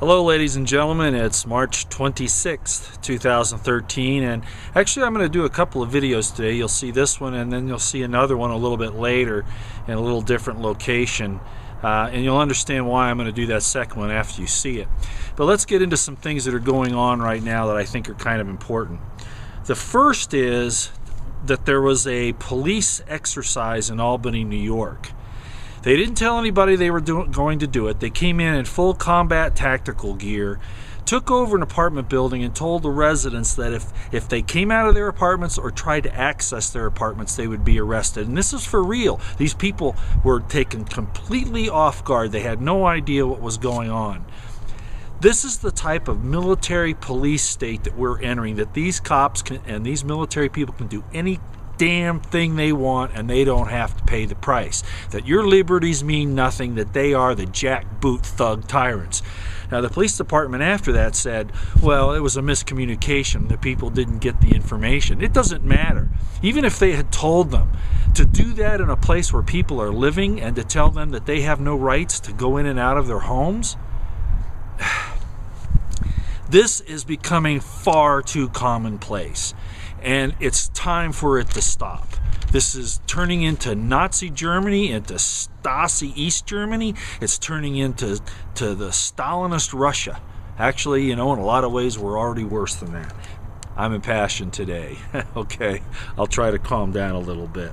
Hello ladies and gentlemen, it's March 26th, 2013, and actually I'm going to do a couple of videos today. You'll see this one and then you'll see another one a little bit later in a little different location, and you'll understand why I'm going to do that second one after you see it. But let's get into some things that are going on right now that I think are kind of important. The first is that there was a police exercise in Albany, New York. They didn't tell anybody they were going to do it. They came in full combat tactical gear, took over an apartment building and told the residents that if they came out of their apartments or tried to access their apartments, they would be arrested. And this is for real. These people were taken completely off guard. They had no idea what was going on. This is the type of military police state that we're entering, that these cops and these military people can do any damn thing they want and they don't have to pay the price. That your liberties mean nothing, that they are the jackboot thug tyrants. Now the police department after that said, well, it was a miscommunication, the people didn't get the information. It doesn't matter. Even if they had told them to do that in a place where people are living and to tell them that they have no rights to go in and out of their homes, this is becoming far too commonplace. And it's time for it to stop. This is turning into Nazi Germany, into Stasi East Germany. It's turning into the Stalinist Russia. Actually, in a lot of ways, we're already worse than that. I'm impassioned today. Okay, I'll try to calm down a little bit.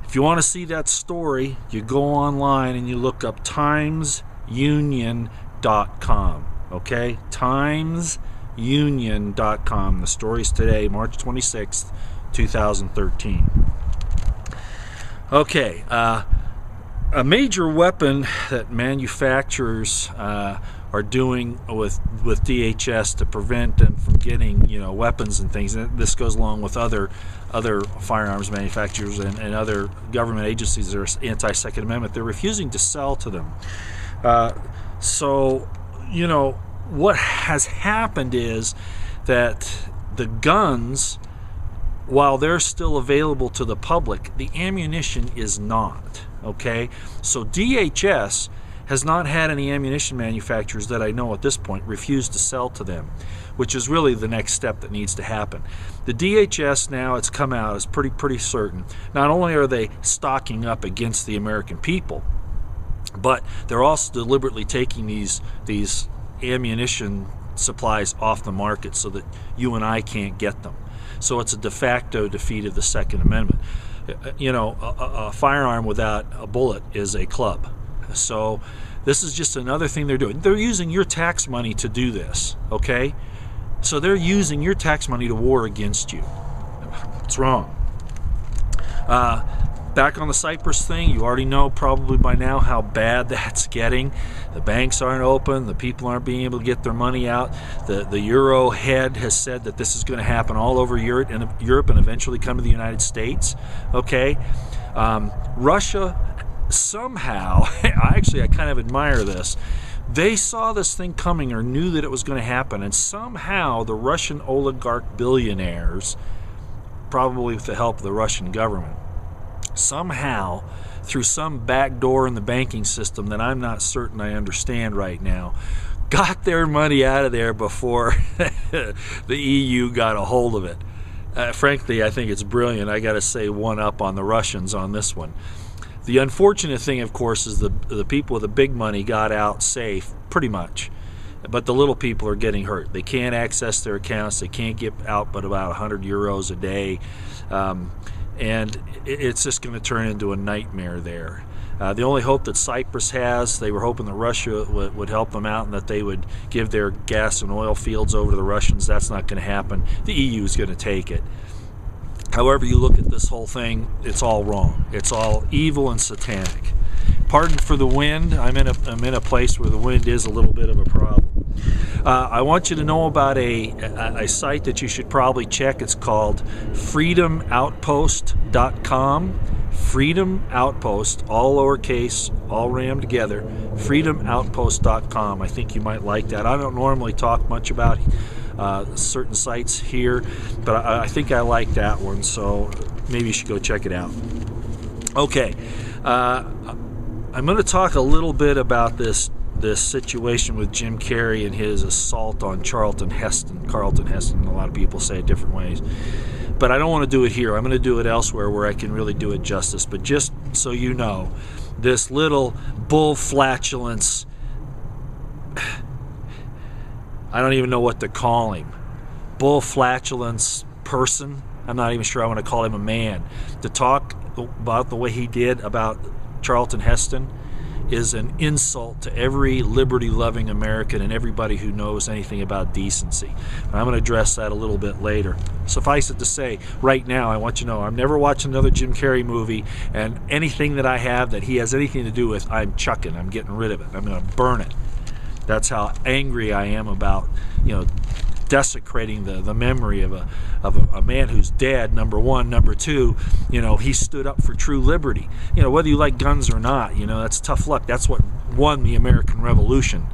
If you want to see that story, you go online and you look up timesunion.com. Okay, timesunion.com. The story's today, March 26th, 2013. Okay, a major weapon that manufacturers are doing with DHS to prevent them from getting weapons and things, and this goes along with other firearms manufacturers and other government agencies that are anti-Second Amendment. They're refusing to sell to them. What has happened is that the guns, while they're still available to the public, the ammunition is not. Okay? So DHS has not had any ammunition manufacturers that I know at this point refuse to sell to them, which is really the next step that needs to happen. The DHS now, it's come out, is pretty certain. Not only are they stocking up against the American people, but they're also deliberately taking these ammunition supplies off the market so that you and I can't get them. So it's a de facto defeat of the Second Amendment. A firearm without a bullet is a club. So this is just another thing they're doing. They're using your tax money to do this, okay? So they're using your tax money to war against you. It's wrong. Back on the Cyprus thing, you already know probably by now how bad that's getting. The banks aren't open. The people aren't being able to get their money out. The Euro head has said that this is going to happen all over Europe and eventually come to the United States. Okay? Russia somehow, I kind of admire this. They saw this thing coming or knew that it was going to happen, and somehow the Russian oligarch billionaires, probably with the help of the Russian government, somehow, through some back door in the banking system that I'm not certain I understand right now, got their money out of there before the EU got a hold of it. Frankly, I think it's brilliant. I got to say one up on the Russians on this one. The unfortunate thing, of course, is the people with the big money got out safe, pretty much. But the little people are getting hurt. They can't access their accounts. They can't get out but about 100 euros a day. And it's just going to turn into a nightmare there. The only hope that Cyprus has, they were hoping that Russia would help them out and that they would give their gas and oil fields over to the Russians. That's not going to happen. The EU is going to take it. However you look at this whole thing, it's all wrong. It's all evil and satanic. Pardon for the wind. I'm in a place where the wind is a little bit of a problem. I want you to know about a site that you should probably check. It's called freedomoutpost.com. Freedom Outpost, all lowercase, all rammed together. freedomoutpost.com. I think you might like that. I don't normally talk much about certain sites here, but I think I like that one, so maybe you should go check it out. Okay, I'm going to talk a little bit about this this situation with Jim Carrey and his assault on Charlton Heston. A lot of people say it different ways. But I don't want to do it here. I'm going to do it elsewhere where I can really do it justice. But just so you know, this little bull flatulence, I don't even know what to call him. Bull flatulence person. I'm not even sure I want to call him a man. To talk about the way he did about Charlton Heston is an insult to every liberty-loving American and everybody who knows anything about decency. And I'm going to address that a little bit later. Suffice it to say, right now, I want you to know I'm never watching another Jim Carrey movie, and anything that I have that he has anything to do with, I'm chucking. I'm getting rid of it. I'm going to burn it. That's how angry I am about, desecrating the memory of a man who's dead, number one. Number two, he stood up for true liberty. Whether you like guns or not, that's tough luck. That's what won the American Revolution.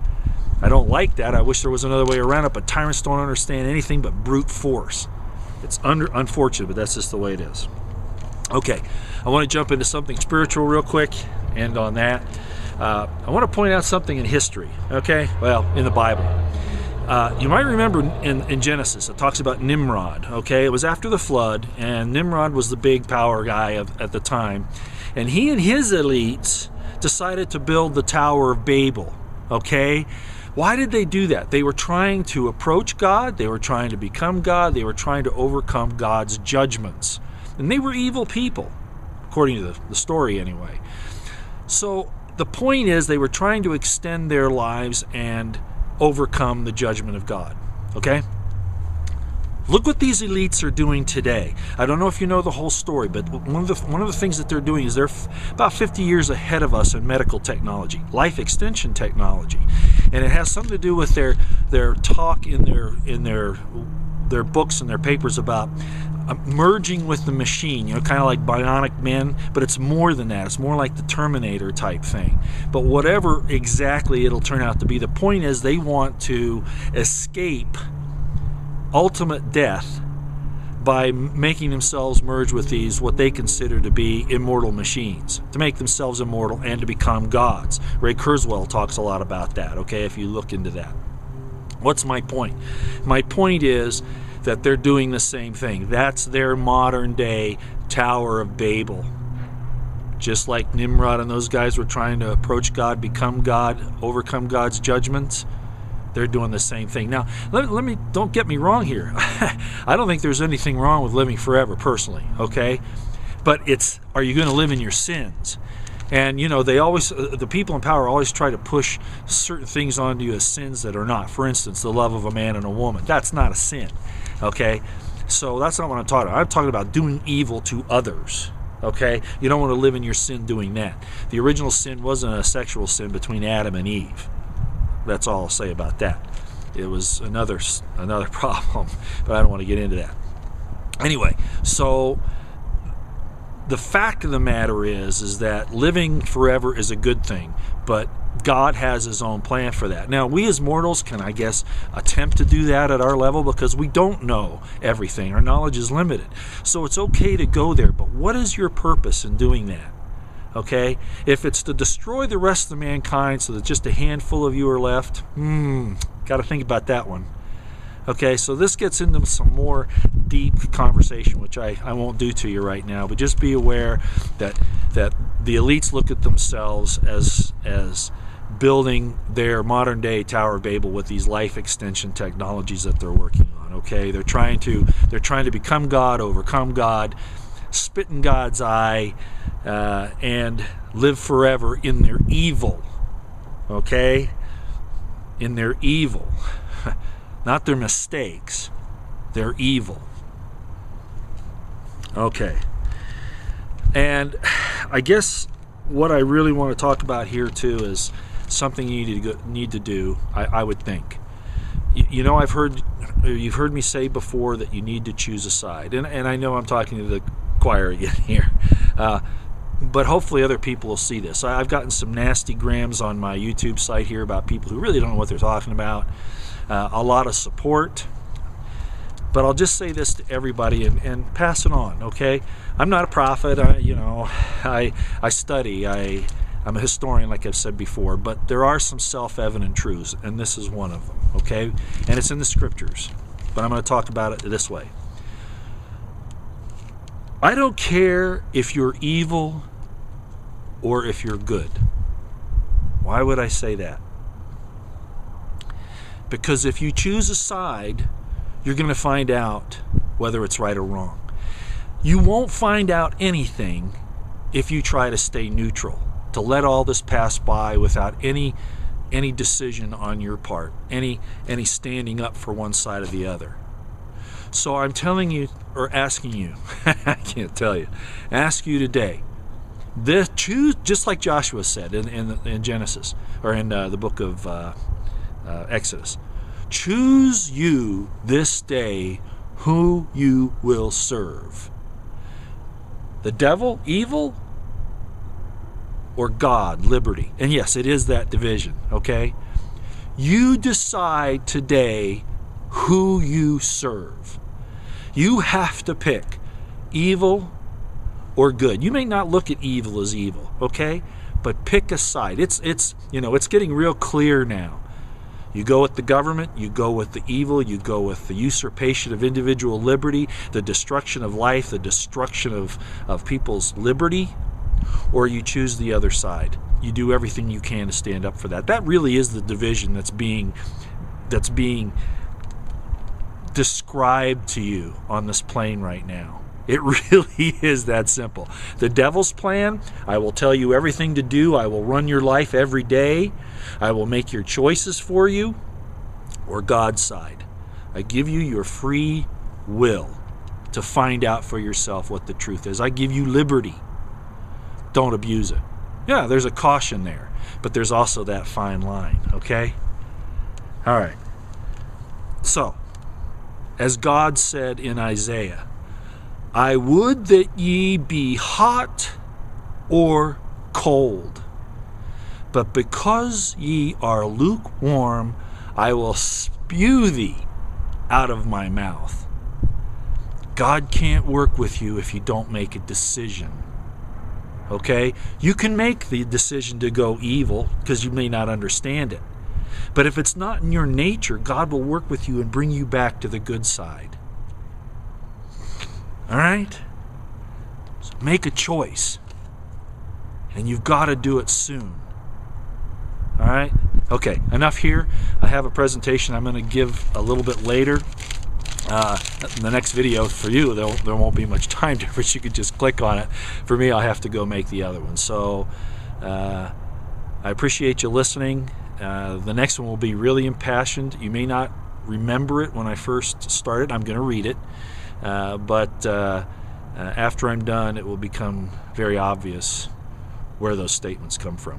I don't like that. I wish there was another way around it, but tyrants don't understand anything but brute force. It's unfortunate, but that's just the way it is. Okay, I want to jump into something spiritual real quick, end on that. I want to point out something in history, okay? Well, in the Bible. You might remember in Genesis, it talks about Nimrod, okay? It was after the flood, and Nimrod was the big power guy at the time. And he and his elites decided to build the Tower of Babel, okay? Why did they do that? They were trying to approach God. They were trying to become God. They were trying to overcome God's judgments. And they were evil people, according to the story anyway. So the point is they were trying to extend their lives and overcome the judgment of God. Okay? Look what these elites are doing today. I don't know if you know the whole story, but one of the things that they're doing is they're about 50 years ahead of us in medical technology, life extension technology, and it has something to do with their talk in their books and their papers about merging with the machine, kind of like bionic men, but it's more than that. It's more like the Terminator type thing. But whatever exactly it'll turn out to be, the point is they want to escape ultimate death by making themselves merge with these, what they consider to be immortal machines, to make themselves immortal and to become gods. Ray Kurzweil talks a lot about that, okay, if you look into that. What's my point? My point is that they're doing the same thing. That's their modern day Tower of Babel. Just like Nimrod and those guys were trying to approach God, become God, overcome God's judgments, they're doing the same thing. Now, don't get me wrong here. I don't think there's anything wrong with living forever, personally, okay? But are you going to live in your sins? And, the people in power always try to push certain things onto you as sins that are not. For instance, the love of a man and a woman. That's not a sin, okay? So that's not what I'm talking about. I'm talking about doing evil to others, okay? You don't want to live in your sin doing that. The original sin wasn't a sexual sin between Adam and Eve. That's all I'll say about that. It was another problem, but I don't want to get into that. Anyway, so the fact of the matter is that living forever is a good thing, but God has his own plan for that. Now, we as mortals can, I guess, attempt to do that at our level because we don't know everything. Our knowledge is limited. So it's okay to go there, but what is your purpose in doing that? Okay? If it's to destroy the rest of mankind so that just a handful of you are left, got to think about that one. Okay, so this gets into some more deep conversation, which I won't do to you right now, but just be aware that the elites look at themselves as building their modern day Tower of Babel with these life extension technologies that they're working on. Okay, they're trying to become God, overcome God, spit in God's eye, and live forever in their evil. Okay, in their evil. Not their mistakes. They're evil. Okay. And I guess what I really want to talk about here too is something you need to do, I would think. You've heard me say before that you need to choose a side. And I know I'm talking to the choir again here. But hopefully other people will see this. I've gotten some nasty grams on my YouTube site here about people who really don't know what they're talking about. A lot of support, but I'll just say this to everybody and pass it on, okay? I'm not a prophet. I study. I'm a historian, like I've said before, but there are some self-evident truths, and this is one of them, okay? And it's in the scriptures, but I'm going to talk about it this way. I don't care if you're evil or if you're good. Why would I say that? Because if you choose a side, you're going to find out whether it's right or wrong. You won't find out anything if you try to stay neutral, to let all this pass by without any decision on your part, any standing up for one side or the other. So I'm telling you, or asking you, I can't tell you, ask you today, choose, just like Joshua said in Genesis, or in the book of Exodus, choose you this day who you will serve. The devil, evil, or God, liberty. And yes, it is that division, okay? You decide today who you serve. You have to pick evil or good. You may not look at evil as evil, okay? But pick a side. It's getting real clear now. You go with the government, you go with the evil, you go with the usurpation of individual liberty, the destruction of life, the destruction of people's liberty, or you choose the other side. You do everything you can to stand up for that. That really is the division that's being described to you on this plane right now. It really is that simple. The devil's plan, I will tell you everything to do. I will run your life every day. I will make your choices for you. Or God's side, I give you your free will to find out for yourself what the truth is. I give you liberty. Don't abuse it. Yeah, there's a caution there, but there's also that fine line, okay? All right. So, as God said in Isaiah, I would that ye be hot or cold, but because ye are lukewarm, I will spew thee out of my mouth. God can't work with you if you don't make a decision. Okay? You can make the decision to go evil because you may not understand it. But if it's not in your nature, God will work with you and bring you back to the good side. All right? So make a choice. And you've got to do it soon. All right? Okay, enough here. I have a presentation I'm going to give a little bit later. In the next video for you, there won't be much time difference. You could just click on it. For me, I'll have to go make the other one. So I appreciate you listening. The next one will be really impassioned. You may not remember it when I first started. I'm going to read it. But after I'm done, it will become very obvious where those statements come from.